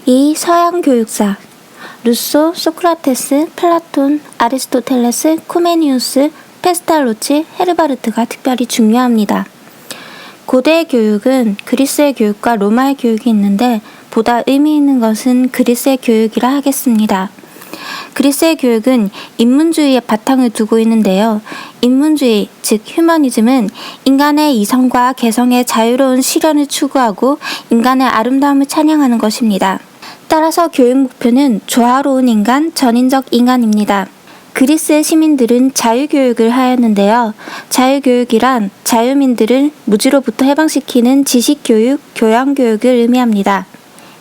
이 서양 교육사 루소, 소크라테스, 플라톤, 아리스토텔레스, 코메니우스, 페스탈로치, 헤르바르트가 특별히 중요합니다. 고대의 교육은 그리스의 교육과 로마의 교육이 있는데 보다 의미 있는 것은 그리스의 교육이라 하겠습니다. 그리스의 교육은 인문주의의 바탕을 두고 있는데요. 인문주의, 즉 휴머니즘은 인간의 이성과 개성의 자유로운 실현을 추구하고 인간의 아름다움을 찬양하는 것입니다. 따라서 교육 목표는 조화로운 인간, 전인적 인간입니다. 그리스의 시민들은 자유교육을 하였는데요. 자유교육이란 자유민들을 무지로부터 해방시키는 지식교육, 교양교육을 의미합니다.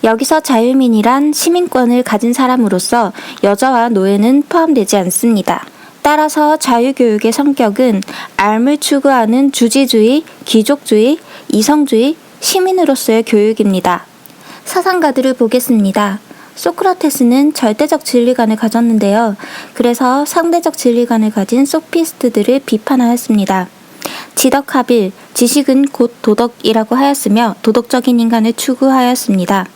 여기서 자유민이란 시민권을 가진 사람으로서 여자와 노예는 포함되지 않습니다. 따라서 자유교육의 성격은 삶을 추구하는 주지주의, 귀족주의, 이성주의, 시민으로서의 교육입니다. 사상가들을 보겠습니다. 소크라테스는 절대적 진리관을 가졌는데요. 그래서 상대적 진리관을 가진 소피스트들을 비판하였습니다. 지덕하빌, 지식은 곧 도덕이라고 하였으며 도덕적인 인간을 추구하였습니다.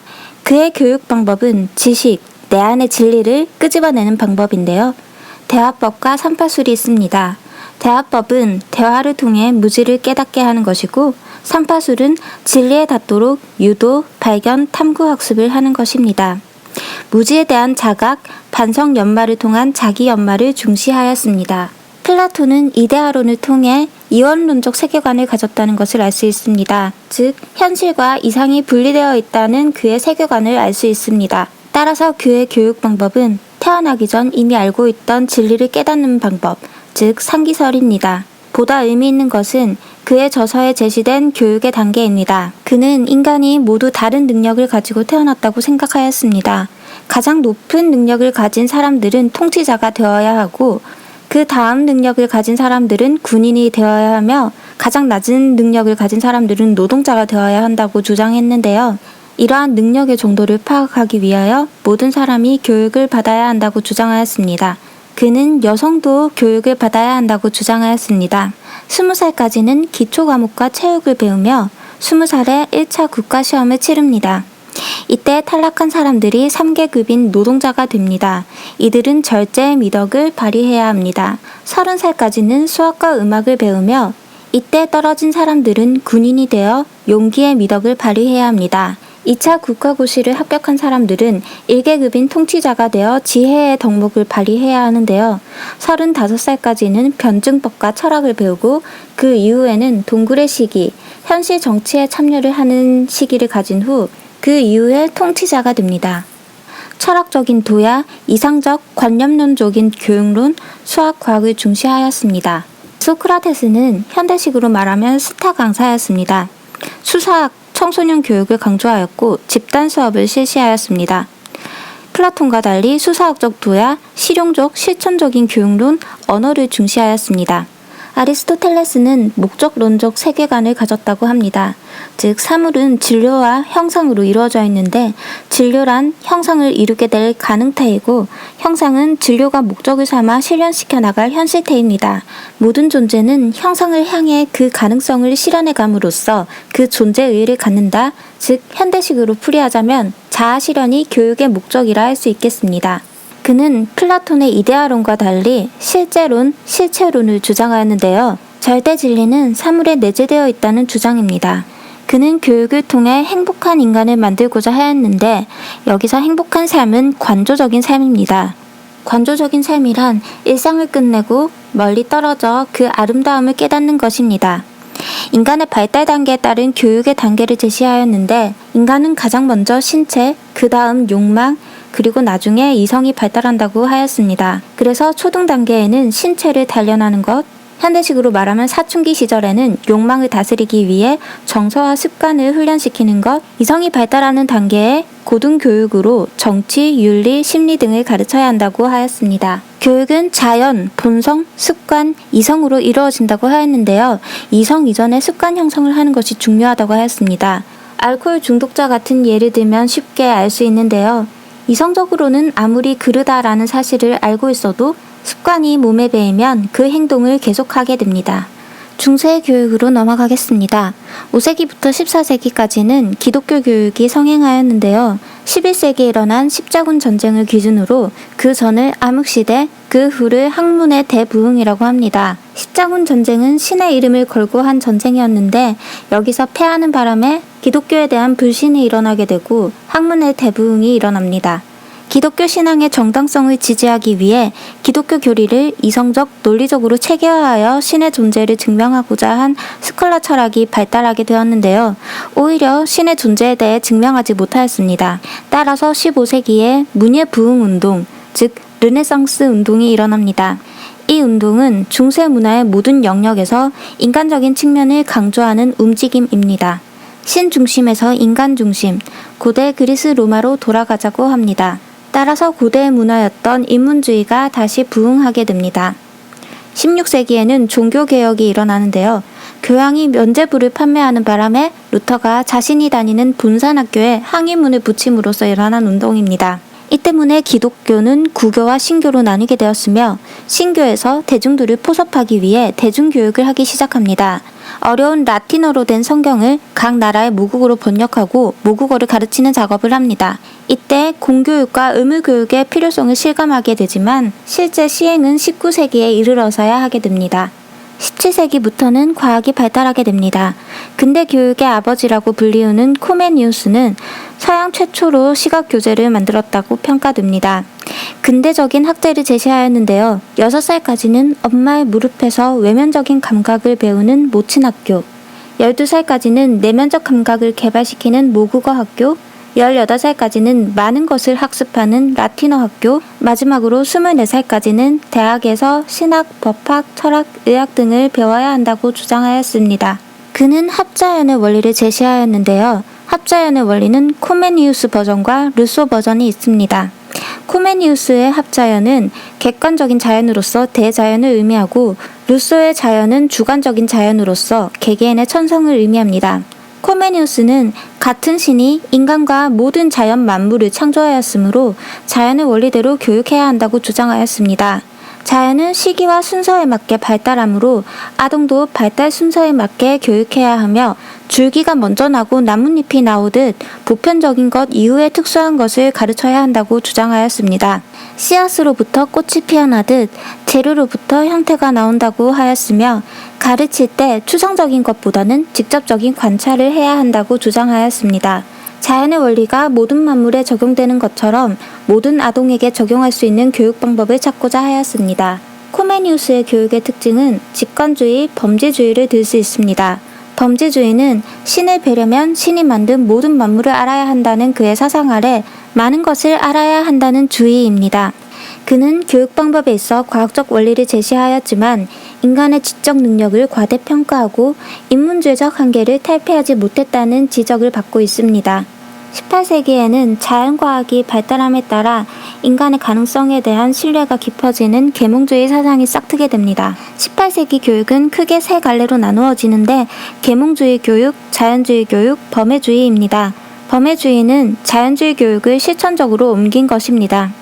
그의 교육 방법은 지식, 내 안의 진리를 끄집어내는 방법인데요. 대화법과 삼파술이 있습니다. 대화법은 대화를 통해 무지를 깨닫게 하는 것이고 삼파술은 진리에 닿도록 유도, 발견, 탐구 학습을 하는 것입니다. 무지에 대한 자각, 반성 연마를 통한 자기 연마를 중시하였습니다. 플라톤은 이데아론을 통해 이원론적 세계관을 가졌다는 것을 알 수 있습니다. 즉, 현실과 이상이 분리되어 있다는 그의 세계관을 알 수 있습니다. 따라서 그의 교육 방법은 태어나기 전 이미 알고 있던 진리를 깨닫는 방법, 즉 상기설입니다. 보다 의미 있는 것은 그의 저서에 제시된 교육의 단계입니다. 그는 인간이 모두 다른 능력을 가지고 태어났다고 생각하였습니다. 가장 높은 능력을 가진 사람들은 통치자가 되어야 하고 그 다음 능력을 가진 사람들은 군인이 되어야 하며 가장 낮은 능력을 가진 사람들은 노동자가 되어야 한다고 주장했는데요. 이러한 능력의 정도를 파악하기 위하여 모든 사람이 교육을 받아야 한다고 주장하였습니다. 그는 여성도 교육을 받아야 한다고 주장하였습니다. 20살까지는 기초 과목과 체육을 배우며 20살에 1차 국가시험을 치릅니다. 이때 탈락한 사람들이 3계급인 노동자가 됩니다. 이들은 절제의 미덕을 발휘해야 합니다. 30살까지는 수학과 음악을 배우며 이때 떨어진 사람들은 군인이 되어 용기의 미덕을 발휘해야 합니다. 2차 국가고시를 합격한 사람들은 1계급인 통치자가 되어 지혜의 덕목을 발휘해야 하는데요. 35살까지는 변증법과 철학을 배우고 그 이후에는 동굴의 시기, 현실 정치에 참여를 하는 시기를 가진 후 그 이후에 통치자가 됩니다. 철학적인 도야, 이상적, 관념론적인 교육론, 수학, 과학을 중시하였습니다. 소크라테스는 현대식으로 말하면 스타 강사였습니다. 수사학, 청소년 교육을 강조하였고 집단 수업을 실시하였습니다. 플라톤과 달리 수사학적 도야, 실용적, 실천적인 교육론, 언어를 중시하였습니다. 아리스토텔레스는 목적론적 세계관을 가졌다고 합니다. 즉 사물은 진료와 형상으로 이루어져 있는데 진료란 형상을 이루게 될 가능태이고 형상은 진료가 목적을 삼아 실현시켜 나갈 현실태입니다. 모든 존재는 형상을 향해 그 가능성을 실현해 감으로써 그 존재의 의의를 갖는다. 즉 현대식으로 풀이하자면 자아실현이 교육의 목적이라 할 수 있겠습니다. 그는 플라톤의 이데아론과 달리 실제론, 실체론을 주장하였는데요. 절대 진리는 사물에 내재되어 있다는 주장입니다. 그는 교육을 통해 행복한 인간을 만들고자 하였는데 여기서 행복한 삶은 관조적인 삶입니다. 관조적인 삶이란 일상을 끝내고 멀리 떨어져 그 아름다움을 깨닫는 것입니다. 인간의 발달 단계에 따른 교육의 단계를 제시하였는데 인간은 가장 먼저 신체, 그 다음 욕망, 그리고 나중에 이성이 발달한다고 하였습니다. 그래서 초등 단계에는 신체를 단련하는 것, 현대식으로 말하면 사춘기 시절에는 욕망을 다스리기 위해 정서와 습관을 훈련시키는 것, 이성이 발달하는 단계에 고등교육으로 정치, 윤리, 심리 등을 가르쳐야 한다고 하였습니다. 교육은 자연, 본성, 습관, 이성으로 이루어진다고 하였는데요. 이성 이전에 습관 형성을 하는 것이 중요하다고 하였습니다. 알코올 중독자 같은 예를 들면 쉽게 알 수 있는데요. 이성적으로는 아무리 그르다라는 사실을 알고 있어도 습관이 몸에 배이면 그 행동을 계속하게 됩니다. 중세 교육으로 넘어가겠습니다. 5세기부터 14세기까지는 기독교 교육이 성행하였는데요. 11세기에 일어난 십자군 전쟁을 기준으로 그 전을 암흑시대, 그 후를 학문의 대부흥이라고 합니다. 십자군 전쟁은 신의 이름을 걸고 한 전쟁이었는데 여기서 패하는 바람에 기독교에 대한 불신이 일어나게 되고 학문의 대부흥이 일어납니다. 기독교 신앙의 정당성을 지지하기 위해 기독교 교리를 이성적, 논리적으로 체계화하여 신의 존재를 증명하고자 한 스콜라 철학이 발달하게 되었는데요. 오히려 신의 존재에 대해 증명하지 못하였습니다. 따라서 15세기에 문예 부흥 운동, 즉 르네상스 운동이 일어납니다. 이 운동은 중세 문화의 모든 영역에서 인간적인 측면을 강조하는 움직임입니다. 신 중심에서 인간 중심, 고대 그리스 로마로 돌아가자고 합니다. 따라서 고대의 문화였던 인문주의가 다시 부흥하게 됩니다. 16세기에는 종교개혁이 일어나는데요. 교황이 면죄부를 판매하는 바람에 루터가 자신이 다니는 본산학교에 항의문을 붙임으로써 일어난 운동입니다. 이 때문에 기독교는 구교와 신교로 나뉘게 되었으며 신교에서 대중들을 포섭하기 위해 대중교육을 하기 시작합니다. 어려운 라틴어로 된 성경을 각 나라의 모국어로 번역하고 모국어를 가르치는 작업을 합니다. 이때 공교육과 의무교육의 필요성을 실감하게 되지만 실제 시행은 19세기에 이르러서야 하게 됩니다. 17세기부터는 과학이 발달하게 됩니다. 근대 교육의 아버지라고 불리우는 코메니우스는 서양 최초로 시각교재를 만들었다고 평가됩니다. 근대적인 학제를 제시하였는데요. 6살까지는 엄마의 무릎에서 외면적인 감각을 배우는 모친학교, 12살까지는 내면적 감각을 개발시키는 모국어 학교, 18살까지는 많은 것을 학습하는 라틴어 학교, 마지막으로 24살까지는 대학에서 신학, 법학, 철학, 의학 등을 배워야 한다고 주장하였습니다. 그는 합자연의 원리를 제시하였는데요. 합자연의 원리는 코메니우스 버전과 루소 버전이 있습니다. 코메니우스의 합자연은 객관적인 자연으로서 대자연을 의미하고 루소의 자연은 주관적인 자연으로서 개개인의 천성을 의미합니다. 코메니우스는 같은 신이 인간과 모든 자연 만물을 창조하였으므로 자연의 원리대로 교육해야 한다고 주장하였습니다. 자연은 시기와 순서에 맞게 발달하므로 아동도 발달 순서에 맞게 교육해야 하며 줄기가 먼저 나고 나뭇잎이 나오듯 보편적인 것 이후에 특수한 것을 가르쳐야 한다고 주장하였습니다. 씨앗으로부터 꽃이 피어나듯 재료로부터 형태가 나온다고 하였으며 가르칠 때 추상적인 것보다는 직접적인 관찰을 해야 한다고 주장하였습니다. 자연의 원리가 모든 만물에 적용되는 것처럼 모든 아동에게 적용할 수 있는 교육 방법을 찾고자 하였습니다. 코메니우스의 교육의 특징은 직관주의, 범지주의를 들 수 있습니다. 범지주의는 신을 뵈려면 신이 만든 모든 만물을 알아야 한다는 그의 사상 아래 많은 것을 알아야 한다는 주의입니다. 그는 교육 방법에 있어 과학적 원리를 제시하였지만 인간의 지적 능력을 과대평가하고 인문주의적 한계를 탈피하지 못했다는 지적을 받고 있습니다. 18세기에는 자연과학이 발달함에 따라 인간의 가능성에 대한 신뢰가 깊어지는 계몽주의 사상이 싹트게 됩니다. 18세기 교육은 크게 세 갈래로 나누어지는데 계몽주의 교육, 자연주의 교육, 범해주의입니다. 범해주의는 자연주의 교육을 실천적으로 옮긴 것입니다.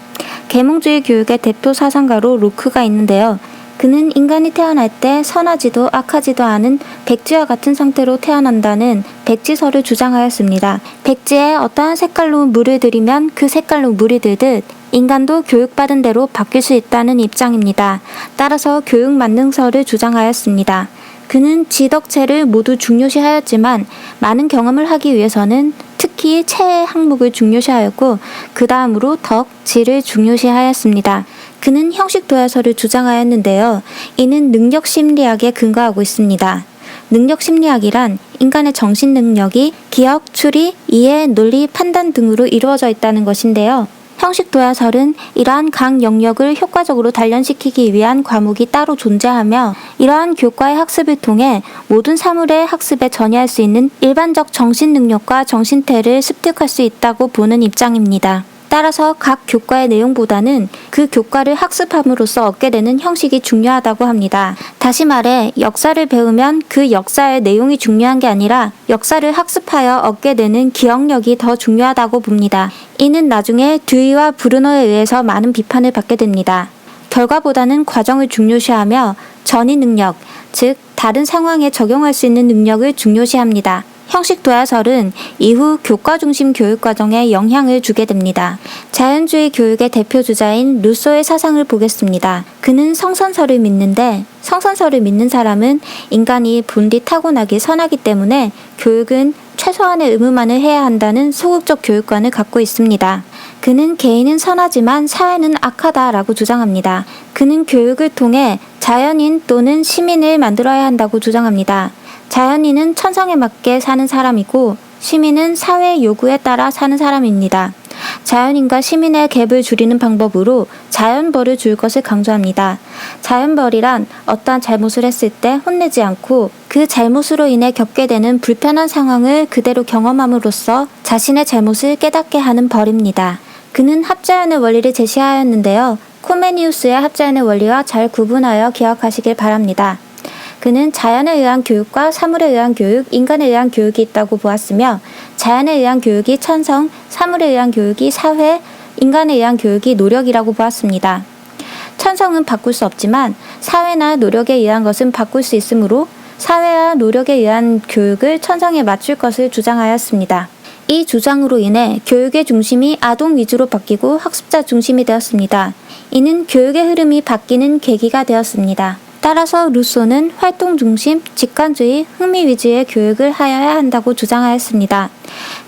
계몽주의 교육의 대표 사상가로 로크가 있는데요. 그는 인간이 태어날 때 선하지도 악하지도 않은 백지와 같은 상태로 태어난다는 백지설을 주장하였습니다. 백지에 어떠한 색깔로 물을 들이면 그 색깔로 물이 들듯 인간도 교육받은 대로 바뀔 수 있다는 입장입니다. 따라서 교육 만능설을 주장하였습니다. 그는 지덕체를 모두 중요시하였지만 많은 경험을 하기 위해서는 특히 체의 항목을 중요시하였고 그 다음으로 덕, 질을 중요시하였습니다. 그는 형식도야설을 주장하였는데요. 이는 능력심리학에 근거하고 있습니다. 능력심리학이란 인간의 정신 능력이 기억, 추리, 이해, 논리, 판단 등으로 이루어져 있다는 것인데요. 형식도야설은 이러한 각 영역을 효과적으로 단련시키기 위한 과목이 따로 존재하며 이러한 교과의 학습을 통해 모든 사물의 학습에 전이할 수 있는 일반적 정신 능력과 정신태를 습득할 수 있다고 보는 입장입니다. 따라서 각 교과의 내용보다는 그 교과를 학습함으로써 얻게 되는 형식이 중요하다고 합니다. 다시 말해 역사를 배우면 그 역사의 내용이 중요한 게 아니라 역사를 학습하여 얻게 되는 기억력이 더 중요하다고 봅니다. 이는 나중에 듀이와 브루너에 의해서 많은 비판을 받게 됩니다. 결과보다는 과정을 중요시하며 전이 능력, 즉 다른 상황에 적용할 수 있는 능력을 중요시합니다. 형식 도야설은 이후 교과 중심 교육 과정에 영향을 주게 됩니다. 자연주의 교육의 대표주자인 루소의 사상을 보겠습니다. 그는 성선설을 믿는데 성선설을 믿는 사람은 인간이 본디 타고나기 선하기 때문에 교육은 최소한의 의무만을 해야 한다는 소극적 교육관을 갖고 있습니다. 그는 개인은 선하지만 사회는 악하다라고 주장합니다. 그는 교육을 통해 자연인 또는 시민을 만들어야 한다고 주장합니다. 자연인은 천성에 맞게 사는 사람이고 시민은 사회의 요구에 따라 사는 사람입니다. 자연인과 시민의 갭을 줄이는 방법으로 자연벌을 줄 것을 강조합니다. 자연벌이란 어떠한 잘못을 했을 때 혼내지 않고 그 잘못으로 인해 겪게 되는 불편한 상황을 그대로 경험함으로써 자신의 잘못을 깨닫게 하는 벌입니다. 그는 합자연의 원리를 제시하였는데요. 코메니우스의 합자연의 원리와 잘 구분하여 기억하시길 바랍니다. 그는 자연에 의한 교육과 사물에 의한 교육, 인간에 의한 교육이 있다고 보았으며 자연에 의한 교육이 천성, 사물에 의한 교육이 사회, 인간에 의한 교육이 노력이라고 보았습니다. 천성은 바꿀 수 없지만 사회나 노력에 의한 것은 바꿀 수 있으므로 사회와 노력에 의한 교육을 천성에 맞출 것을 주장하였습니다. 이 주장으로 인해 교육의 중심이 아동 위주로 바뀌고 학습자 중심이 되었습니다. 이는 교육의 흐름이 바뀌는 계기가 되었습니다. 따라서 루소는 활동 중심, 직관주의, 흥미 위주의 교육을 하여야 한다고 주장하였습니다.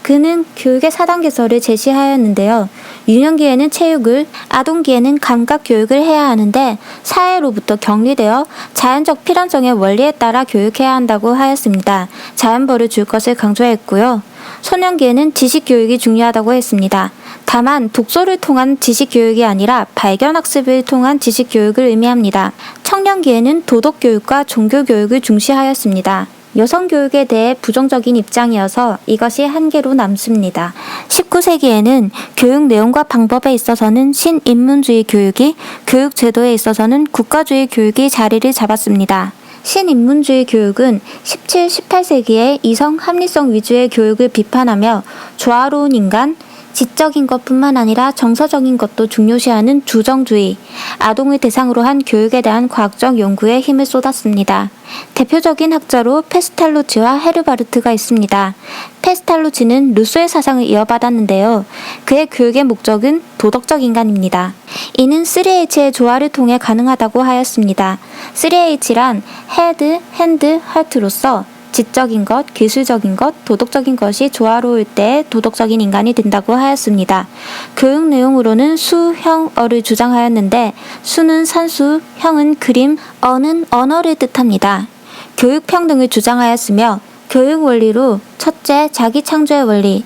그는 교육의 4단계설을 제시하였는데요. 유년기에는 체육을, 아동기에는 감각 교육을 해야 하는데 사회로부터 격리되어 자연적 필연성의 원리에 따라 교육해야 한다고 하였습니다. 자연벌을 줄 것을 강조했고요. 소년기에는 지식교육이 중요하다고 했습니다. 다만 독서를 통한 지식교육이 아니라 발견학습을 통한 지식교육을 의미합니다. 청년기에는 도덕교육과 종교교육을 중시하였습니다. 여성교육에 대해 부정적인 입장이어서 이것이 한계로 남습니다. 19세기에는 교육 내용과 방법에 있어서는 신인문주의 교육이, 교육 제도에 있어서는 국가주의 교육이 자리를 잡았습니다. 신인문주의 교육은 17, 18세기에 이성 합리성 위주의 교육을 비판하며 조화로운 인간, 지적인 것뿐만 아니라 정서적인 것도 중요시하는 주정주의, 아동을 대상으로 한 교육에 대한 과학적 연구에 힘을 쏟았습니다. 대표적인 학자로 페스탈로치와 헤르바르트가 있습니다. 페스탈로치는 루소의 사상을 이어받았는데요. 그의 교육의 목적은 도덕적 인간입니다. 이는 3H의 조화를 통해 가능하다고 하였습니다. 3H란 헤드, 핸드, 하트로서 지적인 것, 기술적인 것, 도덕적인 것이 조화로울 때 도덕적인 인간이 된다고 하였습니다. 교육 내용으로는 수, 형, 어를 주장하였는데 수는 산수, 형은 그림, 어는 언어를 뜻합니다. 교육 평등을 주장하였으며 교육 원리로 첫째, 자기 창조의 원리.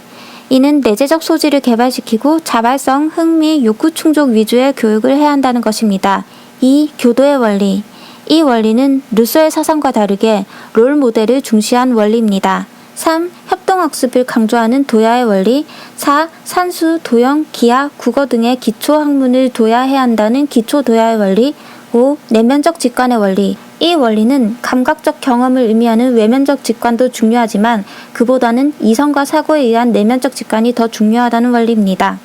이는 내재적 소질을 개발시키고 자발성, 흥미, 욕구 충족 위주의 교육을 해야 한다는 것입니다. 2. 교도의 원리. 이 원리는 루소의 사상과 다르게 롤 모델을 중시한 원리입니다. 3. 협동학습을 강조하는 도야의 원리. 4. 산수, 도형, 기하, 국어 등의 기초 학문을 도야해야 한다는 기초 도야의 원리. 5. 내면적 직관의 원리. 이 원리는 감각적 경험을 의미하는 외면적 직관도 중요하지만 그보다는 이성과 사고에 의한 내면적 직관이 더 중요하다는 원리입니다.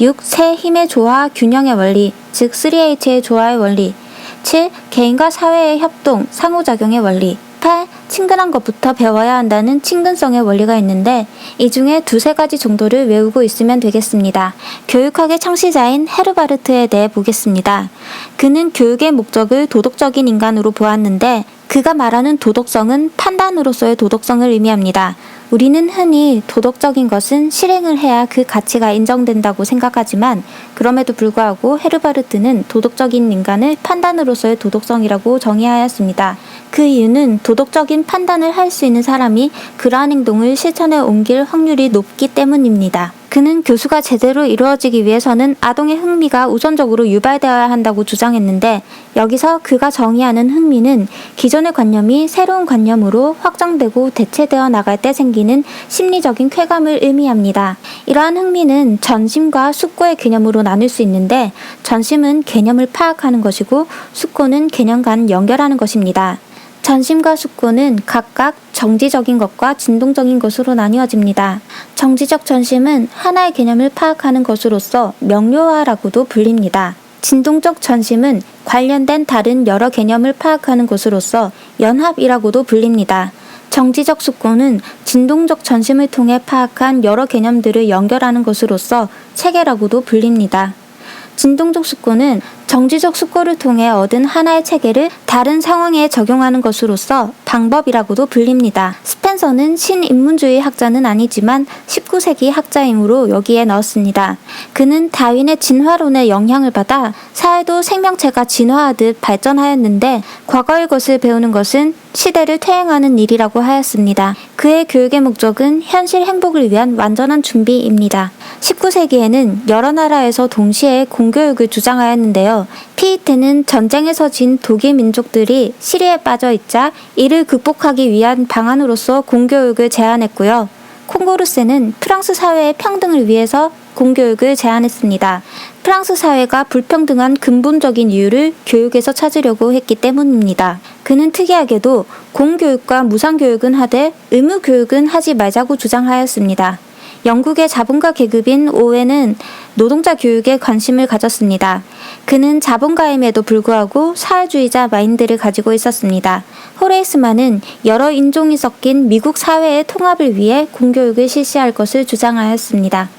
6. 세 힘의 조화, 균형의 원리, 즉 3H의 조화의 원리. 7. 개인과 사회의 협동, 상호작용의 원리. 8. 친근한 것부터 배워야 한다는 친근성의 원리가 있는데 이 중에 두세 가지 정도를 외우고 있으면 되겠습니다. 교육학의 창시자인 헤르바르트에 대해 보겠습니다. 그는 교육의 목적을 도덕적인 인간으로 보았는데 그가 말하는 도덕성은 판단으로서의 도덕성을 의미합니다. 우리는 흔히 도덕적인 것은 실행을 해야 그 가치가 인정된다고 생각하지만 그럼에도 불구하고 헤르바르트는 도덕적인 인간을 판단으로서의 도덕성이라고 정의하였습니다. 그 이유는 도덕적인 판단을 할 수 있는 사람이 그러한 행동을 실천에 옮길 확률이 높기 때문입니다. 그는 교수가 제대로 이루어지기 위해서는 아동의 흥미가 우선적으로 유발되어야 한다고 주장했는데 여기서 그가 정의하는 흥미는 기존의 관념이 새로운 관념으로 확장되고 대체되어 나갈 때 생기는 심리적인 쾌감을 의미합니다. 이러한 흥미는 전심과 숙고의 개념으로 나눌 수 있는데 전심은 개념을 파악하는 것이고 숙고는 개념 간 연결하는 것입니다. 전심과 숙고는 각각 정지적인 것과 진동적인 것으로 나뉘어집니다. 정지적 전심은 하나의 개념을 파악하는 것으로서 명료화라고도 불립니다. 진동적 전심은 관련된 다른 여러 개념을 파악하는 것으로서 연합이라고도 불립니다. 정지적 숙고는 진동적 전심을 통해 파악한 여러 개념들을 연결하는 것으로서 체계라고도 불립니다. 진동적 숙고는 정지적 숙고를 통해 얻은 하나의 체계를 다른 상황에 적용하는 것으로서 방법이라고도 불립니다. 스펜서는 신인문주의 학자는 아니지만 19세기 학자이므로 여기에 넣었습니다. 그는 다윈의 진화론의 영향을 받아 사회도 생명체가 진화하듯 발전하였는데 과거의 것을 배우는 것은 시대를 퇴행하는 일이라고 하였습니다. 그의 교육의 목적은 현실 행복을 위한 완전한 준비입니다. 19세기에는 여러 나라에서 동시에 공교육을 주장하였는데요. 피이테는 전쟁에서 진 독일 민족들이 시리에 빠져 있자 이를 극복하기 위한 방안으로서 공교육을 제안했고요. 콩고르세는 프랑스 사회의 평등을 위해서 공교육을 제안했습니다. 프랑스 사회가 불평등한 근본적인 이유를 교육에서 찾으려고 했기 때문입니다. 그는 특이하게도 공교육과 무상교육은 하되 의무교육은 하지 말자고 주장하였습니다. 영국의 자본가 계급인 오웬은 노동자 교육에 관심을 가졌습니다. 그는 자본가임에도 불구하고 사회주의자 마인드를 가지고 있었습니다. 호레이스만은 여러 인종이 섞인 미국 사회의 통합을 위해 공교육을 실시할 것을 주장하였습니다.